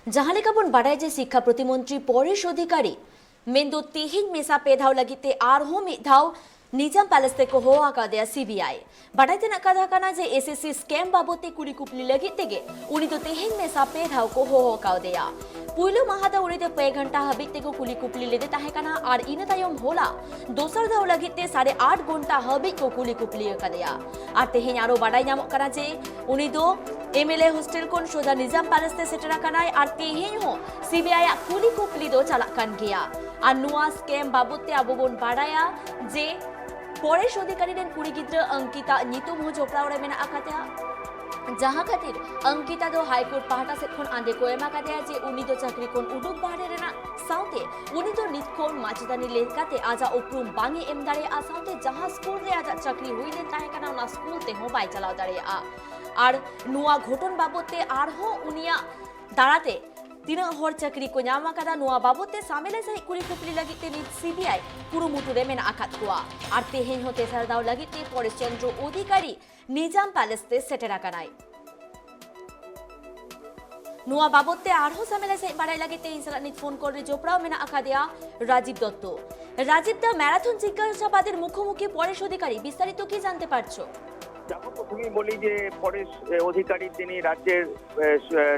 जहां लेका बन बाड़ाय जे शिक्षा प्रतिमंत्री परेश अधिकारी मेंदो तिहिंग मेसा पेधाव लगिते आरहो मिधाव निजाम पैलेस ते को हो आका दे सीबीआई बाड़ाय ते नका kana जे एसएससी स्कैम बाबते कुली कुपली लगिते गे उनी तो तिहिंग मेसा पेधाव को हो आका देया पुइलो माहादा उनी ते पे घंटा हबित ते को कुली कुपली लेदे ताहे kana आर इन तायम होला दोसर धाव लगिते 8.5 घंटा हबित को कुली कुपली आका देया आर तेहें आरो बाड़ाय नामक kana जे उनी दो एमएलए हॉस्टल कोन सोजा निजाम पैलेस ते सेटरा कानाय आर तेहें हो सीबीआई कुली कुपली दो चालक कान गया आर नुआ स्कैम बाबते आबो बोन बाड़ाया जे परेश अधिकारी रेन कुड़ी गिद्र अंकिता नितुम हो जोपड़ा ओरे मेना आकाते जहां खातिर अंकिता दो हाईकोर्ट पाहटा से खन आंदे को एमा काते जे उनी दो चाकरी कोन उडुक बाहरे रेना साउते उनी दो नितकोन माचदानी लेकाते आजा उपरुम बांगी एम दारे आ साउते जहां स्कूल रे आजा चाकरी हुइले ताहे काना ना स्कूल ते हो बाय चलाव दारे आर नुआ घटन बाबते आर हो उनिया दाराते तीना हर चाकरी को नामा कादा नुआ बाबते सामेले सही कुली कुपली लगिते नि सीबीआई कुरुमुटु रे मेना आकात हुआ आर तेहें हो तेसर दाव लगिते परेश चंद्र अधिकारी निजाम पैलेस ते सेटेरा कानाय नुआ बाबते आरहो सामेले सही बाड़ाय लगिते इनसाला नित फोन करे जोपड़ा मेना आका दिया राजीव दत्त राजीव दा मैराथन जिज्ञासाबाদের মুখোমুখি পরেশ অধিকারী বিস্তারিত কি জানতে পারছো প্রথমেই বলি যে পরেশ অধিকারী তিনি রাজ্যের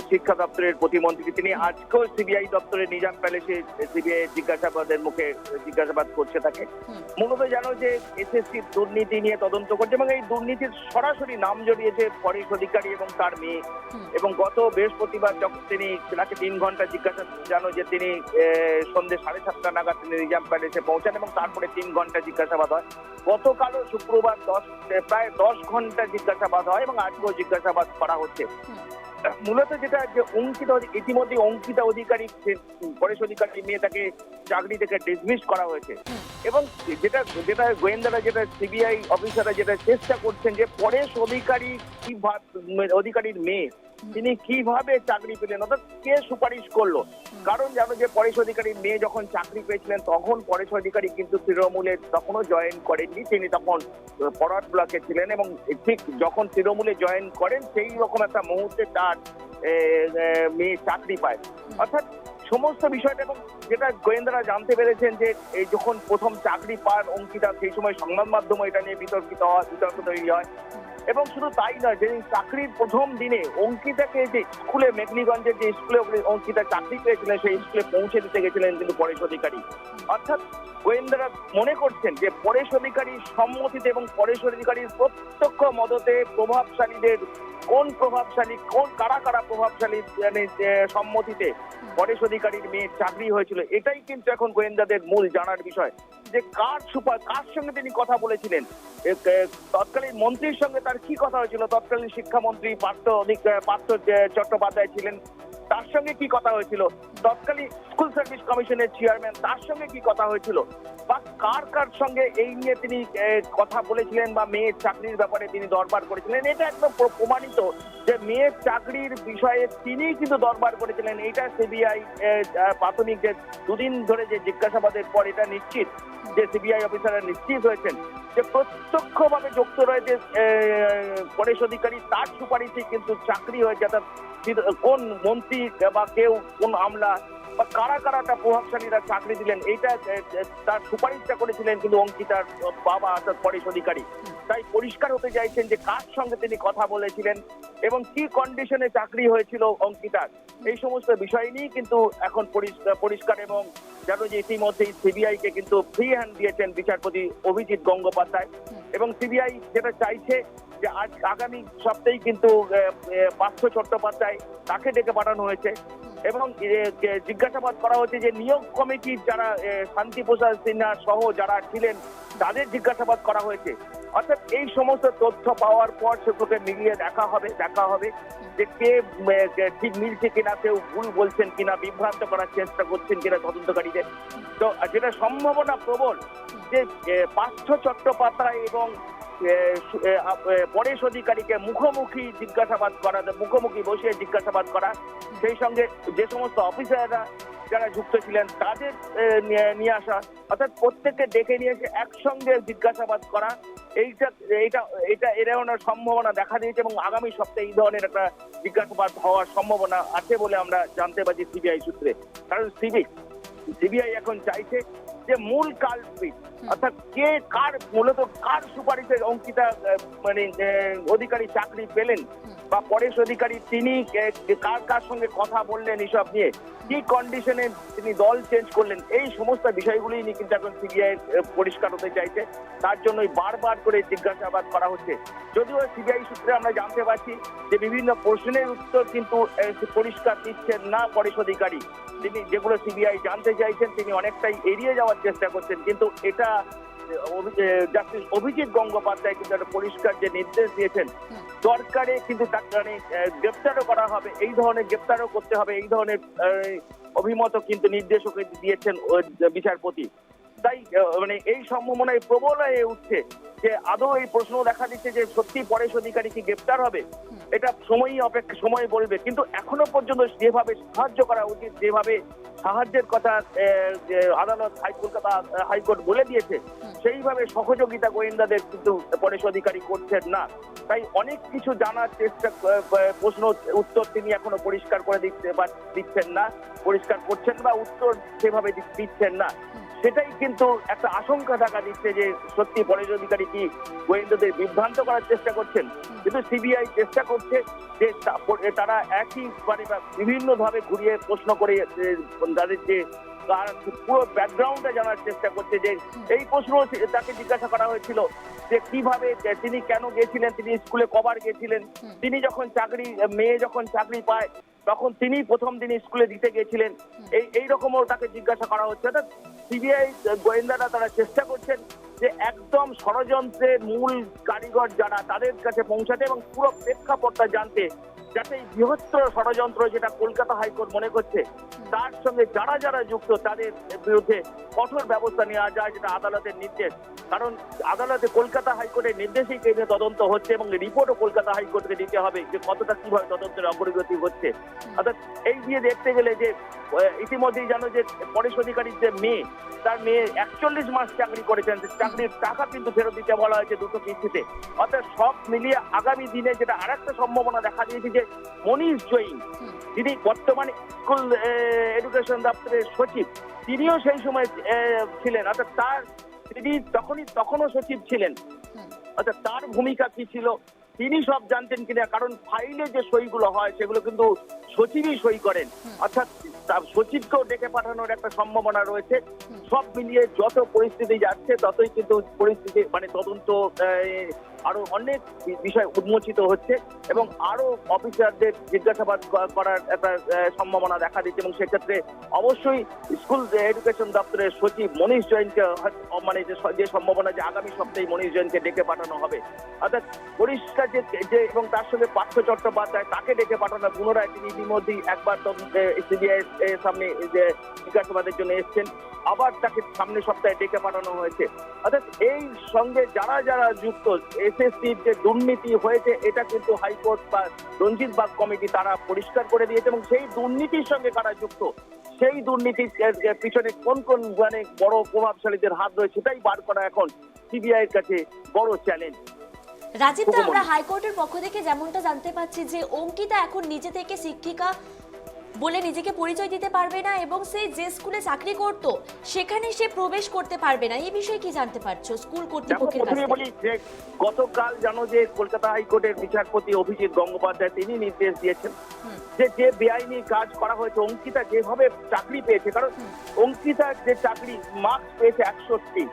শিক্ষা দপ্তরের প্রতিমন্ত্রী তিনি আজকেও সিবিআই দপ্তরের নিজাম প্যালেসে সিবিআই জিজ্ঞাসাবাদের মুখে জিজ্ঞাসাবাদ করছে তাকে মূলত জানো যে এসএসসি দুর্নীতি নিয়ে তদন্ত করছে এবং এই দুর্নীতির সরাসরি নাম জড়িয়েছে পরেশ অধিকারী এবং তার মেয়ে এবং গত বৃহস্পতিবার যখন তিনি তাকে 3 ঘন্টা জিজ্ঞাসাবাদ জানো যে তিনি সন্ধ্যে 7:30 নাগাদ তিনি নিজাম প্যালেসে পৌঁছান এবং তারপরে 3 ঘন্টা জিজ্ঞাসাবাদ হয় গতকালও শুক্রবার প্রায় 10 ঘন্টা জিজ্ঞাসাবাদ হয় এবং আজকেও জিজ্ঞাসাবাদ করা হচ্ছে মূলত যেটা যে ইতিমধ্যে অঙ্কিতা অধিকারী পরেশ অধিকারী মেয়ে তাকে চাকরি থেকে ডিসমিস করা হয়েছে এবং যেটা গোয়েন্দারা যেটা সিবিআই অফিসাররা যেটা চেষ্টা করছেন যে পরেশ অধিকারীর মেয়ে তিনি কিভাবে চাকরি পেলেন অর্থাৎ কে সুপারিশ করলো কারণ জানো যে পরেশ অধিকারীর মেয়ে যখন চাকরি পেয়েছিলেন তখন পরেশ অধিকারী কিন্তু তৃণমূলে তখনও জয়েন করেননি তিনি তখন ফরওয়ার্ড ব্লকে ছিলেন এবং ঠিক যখন তৃণমূলে জয়েন করেন সেই রকম একটা মুহূর্তে তার মেয়ে চাকরি পায় অর্থাৎ সমস্ত বিষয়টা এবং যেটা গোয়েন্দারা জানতে পেরেছেন যে এই যখন প্রথম চাকরি পান অঙ্কিতা সেই সময় সংবাদ মাধ্যম এটা নিয়ে বিতর্ক তৈরি হয় এবং শুধু তাই নয় যে চাকরির প্রথম দিনে অঙ্কিতাকে যে স্কুলে মেঘলিগঞ্জের যে স্কুলে অঙ্কিতা চাকরি পেয়েছিলেন সেই স্কুলে পৌঁছে দিতে গেছিলেন কিন্তু পরেশ অধিকারী অর্থাৎ গোয়েন্দারা মনে করছেন যে পরেশ অধিকারীর সম্মতিতে এবং পরেশ অধিকারীর প্রত্যক্ষ মদতে প্রভাবশালীদের কোন কারা প্রভাবশালী সম্মতিতে পরেশ অধিকারীর মেয়ের চাকরি হয়েছিল এটাই কিন্তু এখন গোয়েন্দাদের মূল জানার বিষয় যে কার সঙ্গে তিনি কথা বলেছিলেন তৎকালীন মন্ত্রীর সঙ্গে তার কি কথা হয়েছিল তৎকালীন শিক্ষামন্ত্রী পার্থ চট্টোপাধ্যায় ছিলেন তার সঙ্গে কি কথা হয়েছিল তৎকালীন স্কুল সার্ভিস কমিশনের চেয়ারম্যান তার সঙ্গে কি কথা হয়েছিল বা কার সঙ্গে এই নিয়ে তিনি কথা বলেছিলেন বা মেয়ের চাকরির ব্যাপারে তিনি দরবার করেছিলেন এটা একদম প্রমাণিত যে মেয়ের চাকরির বিষয়ে তিনি কিন্তু দরবার করেছিলেন এটা সিবিআই প্রাথমিক যে 2 দিন ধরে যে জিজ্ঞাসাবাদের পর এটা নিশ্চিত যে সিবিআই অফিসাররা নিশ্চিত হয়েছেন যে প্রত্যক্ষভাবে যুক্ত রয়েছে পরেশ অধিকারী তার সুপারিশে কিন্তু চাকরি হয়েছে অর্থাৎ কোন মন্ত্রী বা কেউ কোন আমলা বা কারা প্রভাবশালীরা চাকরি দিলেন এইটা তার সুপারিশটা করেছিলেন কিন্তু অঙ্কিতার বাবা অর্থাৎ পরেশ অধিকারী তাই পরিষ্কার হতে চাইছেন যে কার সঙ্গে তিনি কথা বলেছিলেন এবং কি কন্ডিশনে চাকরি হয়েছিল অঙ্কিতার এই সমস্ত বিষয় নিয়ে কিন্তু এখন পরিষ্কার এবং জানো যে ইতিমধ্যেই সিবিআই কে কিন্তু ফ্রি হ্যান্ড দিয়েছেন বিচারপতি অভিজিৎ গঙ্গোপাধ্যায় এবং সিবিআই যেটা চাইছে যে আজ আগামী সপ্তাহেই কিন্তু পার্থ চট্টোপাধ্যায় তাকে ডেকে পাঠানো হয়েছে এবং জিজ্ঞাসাবাদ করা হচ্ছে যে নিয়োগ কমিটির যারা শান্তিপ্রসাদ সিনহা সহ যারা ছিলেন তাদের জিজ্ঞাসাবাদ করা হয়েছে অর্থাৎ এই সমস্ত তথ্য পাওয়ার পর সেগুলোকে মিলিয়ে দেখা হবে যে কে ঠিক মিলছে কিনা কেউ ভুল বলছেন কিনা বিভ্রান্ত করার চেষ্টা করছেন কিনা তদন্তকারীদের তো যেটা সম্ভাবনা প্রবল যে পার্থ চট্টোপাধ্যায় এবং পরেশ অধিকারীকে মুখোমুখি বসিয়ে জিজ্ঞাসাবাদ করা সেই সঙ্গে যে সমস্ত অফিসাররা যারা যুক্ত ছিলেন তাদের নিয়ে আসা অর্থাৎ প্রত্যেককে ডেকে নিয়ে এসে একসঙ্গে জিজ্ঞাসাবাদ করা এইটা এটা এটা এ ধরনের সম্ভাবনা দেখা দিয়েছে এবং আগামী সপ্তাহে এই ধরনের একটা জিজ্ঞাসাবাদ হওয়ার সম্ভাবনা আছে বলে আমরা জানতে পারছি সিবিআই সূত্রে। কারণ সিবিআই এখন চাইছে যে মূল কালপ্রিট অর্থাৎ কে মূলত কার সুপারিশে অঙ্কিতা অধিকারী চাকরি পেলেন বা পরেশ অধিকারী তিনি কার সঙ্গে কথা বললেন এসব নিয়ে, কি কন্ডিশনে তিনি দল চেঞ্জ করলেন, এই সমস্ত বিষয়গুলি নিয়ে কিন্তু এখন সিবিআই পরিষ্কার হতে চাইছে। তার জন্যই বারবার করে জিজ্ঞাসাবাদ করা হচ্ছে। যদিও সিবিআই সূত্রে আমরা জানতে পারছি যে বিভিন্ন প্রশ্নের উত্তর কিন্তু পরিষ্কার দিচ্ছেন না পরেশ অধিকারী। তিনি যেগুলো সিবিআই জানতে চাইছেন তিনি অনেকটাই এড়িয়ে যাওয়ার চেষ্টা করছেন। কিন্তু এটা জাস্টিস অভিজিৎ গঙ্গোপাধ্যায় কিন্তু একটা পরিষ্কার যে নির্দেশ দিয়েছেন, দরকারে কিন্তু তাকে গ্রেপ্তারও করা হবে, এই ধরনের গ্রেপ্তারও করতে হবে, এই ধরনের অভিমত কিন্তু নির্দেশক দিয়েছেন বিচারপতি। তাই এই সম্ভাবনায় প্রবল হয়ে উঠছে যে আদৌ এই প্রশ্ন দেখা দিচ্ছে যে সত্যি পরেশ অধিকারী কি গ্রেপ্তার হবে, এটা সময় বলবে। কিন্তু এখনো পর্যন্ত যেভাবে সাহায্য করা উচিত, যেভাবে সাহায্যের কথা আদালত কলকাতা হাইকোর্ট বলে দিয়েছে, সেইভাবে সহযোগিতা গোয়েন্দাদের কিন্তু পরেশ অধিকারী করছেন না। তাই অনেক কিছু জানার চেষ্টা, প্রশ্ন উত্তর তিনি এখনো পরিষ্কার করে দিচ্ছেন না, পরিষ্কার করছেন বা উত্তর সেভাবে দিচ্ছেন না। সেটাই কিন্তু একটা আশঙ্কা দেখা দিচ্ছে যে সত্যি পরেশ অধিকারী কি গোয়েন্দাদের বিভ্রান্ত করার চেষ্টা করছেন। কিন্তু সিবিআই চেষ্টা করছে যে তারা একই বিভিন্ন ভাবে ঘুরিয়ে প্রশ্ন করে তাদের যে পুরো ব্যাকগ্রাউন্ডটা জানার চেষ্টা করছে। যে এই প্রশ্ন তাকে জিজ্ঞাসা করা হয়েছিল যে কিভাবে তিনি কেন গেছিলেন, তিনি স্কুলে কবার গেছিলেন, তিনি যখন মেয়ে যখন চাকরি পায় তখন তিনি প্রথম দিন স্কুলে দিতে গেছিলেন, এই রকমও তাকে জিজ্ঞাসা করা হচ্ছে। অর্থাৎ সিবিআই গোয়েন্দারা তারা চেষ্টা করছেন যে একদম ষড়যন্ত্রের মূল কারিগর যারা তাদের কাছে পৌঁছাতে এবং পুরো প্রেক্ষাপটটা জানতে, যাতে এই বৃহত্তর ষড়যন্ত্র যেটা কলকাতা হাইকোর্ট মনে করছে তার সঙ্গে যারা যারা যুক্ত তাদের বিরুদ্ধে কঠোর ব্যবস্থা নেওয়া যায়, যেটা আদালতের নির্দেশ। কারণ আদালতে কলকাতা হাইকোর্টের নির্দেশেই এই নিয়ে তদন্ত হচ্ছে এবং রিপোর্টও কলকাতা হাইকোর্টকে দিতে হবে যে কতটা কিভাবে তদন্তের অগ্রগতি হচ্ছে। অর্থাৎ এই দিয়ে দেখতে গেলে যে ইতিমধ্যেই জানো যে পরেশ অধিকারীর যে মেয়ে, তার মেয়ে 41 মাস চাকরি করেছেন, চাকরির টাকা কিন্তু ফেরত দিতে বলা হয়েছে 2টো কিস্তিতে। অর্থাৎ সব মিলিয়ে আগামী দিনে যেটা আরেকটা সম্ভাবনা দেখা দিয়েছে যে মনীষ জৈন, যিনি বর্তমানে স্কুল এডুকেশন দপ্তরের সচিব, তিনিও সেই সময় ছিলেন। অর্থাৎ তিনি তখনও সচিব ছিলেন। অর্থাৎ তার ভূমিকা কি ছিল তিনি সব জানতেন কিনা, কারণ ফাইলে যে সইগুলো হয় সেগুলো কিন্তু সচিবই সই করেন। অর্থাৎ সচিবকেও ডেকে পাঠানোর একটা সম্ভাবনা রয়েছে। সব মিলিয়ে যত পরিস্থিতি যাচ্ছে ততই কিন্তু পরিস্থিতি তদন্ত আরো অনেক বিষয় উন্মোচিত হচ্ছে এবং আরো অফিসারদের জিজ্ঞাসাবাদ করার একটা সম্ভাবনা দেখা দিচ্ছে। এবং সেক্ষেত্রে অবশ্যই স্কুল এডুকেশন দপ্তরের সচিব মনীষ জৈনকে যে সম্ভাবনা যে আগামী সপ্তাহে মনীষ জৈনকে ডেকে পাঠানো হবে। অর্থাৎ পরিষ্কার যে এবং তার সঙ্গে পার্থ চট্টোপাধ্যায় তাকে ডেকে পাঠানো পুনরায় তিনি ইতিমধ্যেই একবার সিবিআই এর সামনে যে জিজ্ঞাসাবাদের জন্য এসছেন, আবার তাকে সামনে সপ্তাহে ডেকে পাঠানো হয়েছে। অর্থাৎ এই সঙ্গে যারা যারা যুক্ত, এসএসসির যে দুর্নীতি হয়েছে এটা কিন্তু হাইকোর্ট বা রঞ্জিত বাগ কমিটি তারা পরিষ্কার করে দিয়েছে এবং সেই দুর্নীতির সঙ্গে কারা যুক্ত, সেই দুর্নীতির পিছনে কোন কোন বড় প্রভাবশালীদের হাত রয়েছে সেটাই বার করা এখন সিবিআই এর কাছে বড় চ্যালেঞ্জ। রাজীব, আমরা হাইকোর্টের পক্ষ থেকে যেমনটা জানতে পাচ্ছি যে অঙ্কিতা এখন নিজে থেকে শিক্ষিকা বলে নিজেকে পরিচয় দিতে পারবে না এবং সে যে স্কুলে চাকরি করত সেখানে সে প্রবেশ করতে পারবে না। এই বিষয়ে কি জানতে পারছো স্কুল কর্তৃপক্ষের কাছ থেকে? বলি যে গতকাল জানো যে কলকাতা হাইকোর্টের বিচারপতি অভিজিৎ গঙ্গোপাধ্যায় তিনি নির্দেশ দিয়েছেন যে বেআইনি কাজ করা হয়েছে, অঙ্কিতা যেভাবে চাকরি পেয়েছে, কারণ অঙ্কিতা যে চাকরি মার্কস পেয়েছে 61,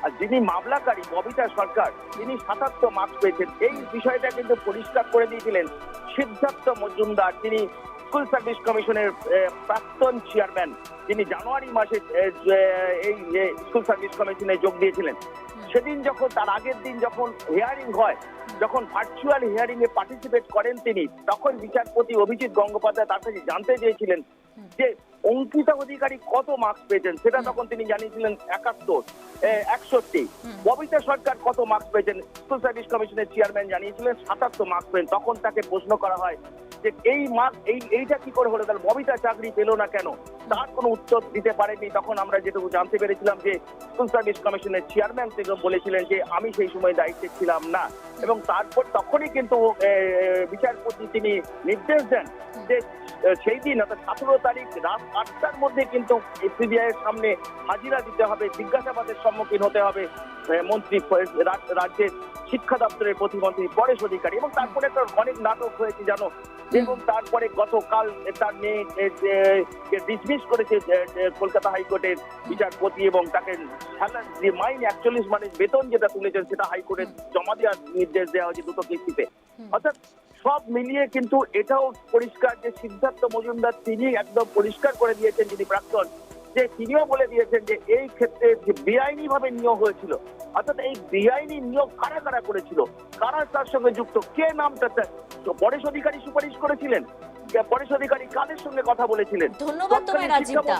আর যিনি মামলাকারী ববিতা সরকার তিনি 77 মার্কস পেয়েছেন। এই বিষয়টা কিন্তু পরিষ্কার করে দিয়েছিলেন সিদ্ধার্থ মজুমদার, তিনি স্কুল সার্ভিস কমিশনের প্রাক্তন চেয়ারম্যান, তিনি জানুয়ারি মাসে এই স্কুল সার্ভিস কমিশনে যোগ দিয়েছিলেন। সেদিন যখন তার আগের দিন যখন হিয়ারিং হয়, যখন ভার্চুয়াল হিয়ারিং এ পার্টিসিপেট করেন তিনি, তখন বিচারপতি অভিজিৎ গঙ্গোপাধ্যায় তার কাছে জানতে চেয়েছিলেন যে অঙ্কিতা অধিকারী কত মার্কস পেয়েছেন সেটা তখন তিনি জানিয়েছিলেন 71, 61। ববিতা সরকার কত মার্কস পেয়েছেন, স্কুল সার্ভিস কমিশনের চেয়ারম্যান জানিয়েছিলেন 77 মার্কস পেয়েছেন। তখন তাকে প্রশ্ন করা হয় যে এই মার্কস এইটা কি করে হলো, তাহলে ববিতা চাকরি পেল না কেন? তার কোনো উত্তর দিতে পারেনি। তখন আমরা যেটুকু জানতে পেরেছিলাম যে স্কুল সার্ভিস কমিশনের চেয়ারম্যান থেকে বলেছিলেন যে আমি সেই সময় দায়িত্বে ছিলাম না, এবং তারপর তখনই কিন্তু বিচারপতি তিনি নির্দেশ দেন যে সেই দিন অর্থাৎ 17 তারিখ রাত 8টার মধ্যে কিন্তু সিবিআই এর সামনে হাজিরা দিতে হবে, জিজ্ঞাসাবাদের সম্মুখীন হতে হবে মন্ত্রী রাজ্যের শিক্ষা দপ্তরের প্রতিমন্ত্রী পরেশ অধিকারী। এবং তারপরে তো অনেক নাটক হয়েছে জানো, এবং তারপরে গতকাল তার মেয়ে ডিসমিস করেছে কলকাতা হাইকোর্টের বিচারপতি, এবং তাকে যে মাইনে 41 মানে বেতন যেটা তুলেছেন সেটা হাইকোর্টে জমা দেওয়ার নির্দেশ দেওয়া হয়েছে দুটো কিস্তিতে। অর্থাৎ সব মিলিয়ে কিন্তু এটাও পরিষ্কার যে সিদ্ধার্থ মজুমদার তিনি একদম পরিষ্কার করে দিয়েছেন, যিনি প্রাক্তন, যে তিনিও বলে দিয়েছেন যে এই ক্ষেত্রে যে বেআইনি ভাবে নিয়োগ হয়েছিল, অর্থাৎ এই বেআইনি নিয়োগ কারা কারা করেছিল, কারা তার সঙ্গে যুক্ত, কে নামটা পরেশ অধিকারী সুপারিশ করেছিলেন, পরেশ অধিকারী কাদের সঙ্গে কথা বলেছিলেন। ধন্যবাদ তোমায় রাজীব দা।